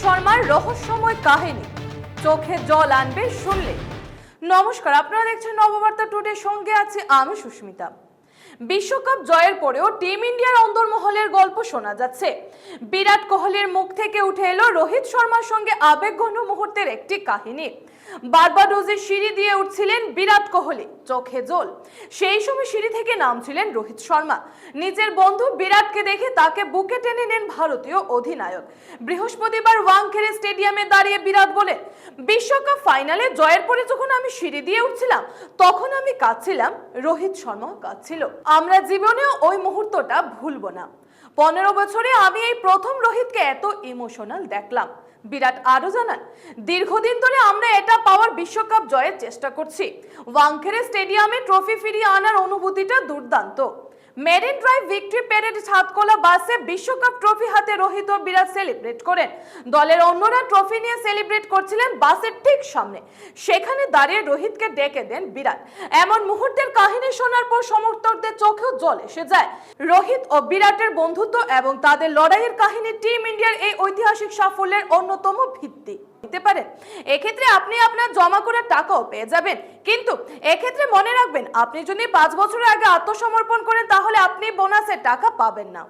শর্মার রহস্যময় কাহিনী চোখে জল আনবে শুনলে। নমস্কার, আপনারা দেখছেন নববার্তা টুডে, সঙ্গে আছি আমি সুস্মিতা। বিশ্বকাপ জয়ের পরেও টিম ইন্ডিয়ার অন্দরমহলের গল্প শোনা যাচ্ছে। বিরাট কোহলির মুখ থেকে উঠে এলো রোহিত শর্মার সঙ্গে আবেগঘন মুহূর্তের একটি কাহিনী। বার্বাডোজের সিঁড়ি দিয়ে উঠছিলেন বিরাট কোহলি, চোখে জল। সেই সময় সিঁড়ি থেকে নামছিলেন রোহিত শর্মা। নিজের বন্ধু বিরাটকে দেখে তাকে বুকে টেনে নেন ভারতীয় অধিনায়ক। বৃহস্পতিবার ওয়াংখেড়ে স্টেডিয়ামে দাঁড়িয়ে বিরাট বলেন, বিশ্বকাপ ফাইনালে জয়ের পরে যখন আমি সিঁড়ি দিয়ে উঠছিলাম তখন আমি কাঁদছিলাম, রোহিত শর্মা কাঁদছিল। আমরা জীবনেও ওই মুহূর্তটা ভুলবো না। 15 বছরে আমি এই প্রথম রোহিতকে এত ইমোশনাল দেখলাম। বিরাট আরো জানান, দীর্ঘদিন ধরে আমরা এটা পাওয়ার বিশ্বকাপ জয়ের চেষ্টা করছি। ওয়াংখেড়ে স্টেডিয়ামে ট্রফি ফিরিয়ে আনার অনুভূতিটা দুর্দান্ত। মেরিন ড্রাইভ ভিক্টরি প্যারেড ছাদকোলা বাসে বিশ্বকাপ ট্রফি হাতে রোহিত ও বিরাট সেলিব্রেট করেন। দলের অন্যরা ট্রফি নিয়ে সেলিব্রেট করছিলেন বাসের ঠিক সামনে। সেখানে দাঁড়িয়ে রোহিতকে ডেকে দেন বিরাট। এমন মুহূর্তের কাহিনী শোনার পর সমর্থকদের চোখেও জল এসে যায়। রোহিত ও বিরাটের বন্ধুত্ব এবং তাদের লড়াইয়ের কাহিনী টিম ইন্ডিয়ার এই ঐতিহাসিক সাফল্যের অন্যতম ভিত্তি দিতে পারে। এক্ষেত্রে আপনি আপনার জমা করা টাকাও পেয়ে যাবেন, কিন্তু এক্ষেত্রে মনে রাখবেন, আপনি যদি 5 বছর আগে আত্মসমর্পণ করেন তাহলে আপনি বোনাসের টাকা পাবেন না।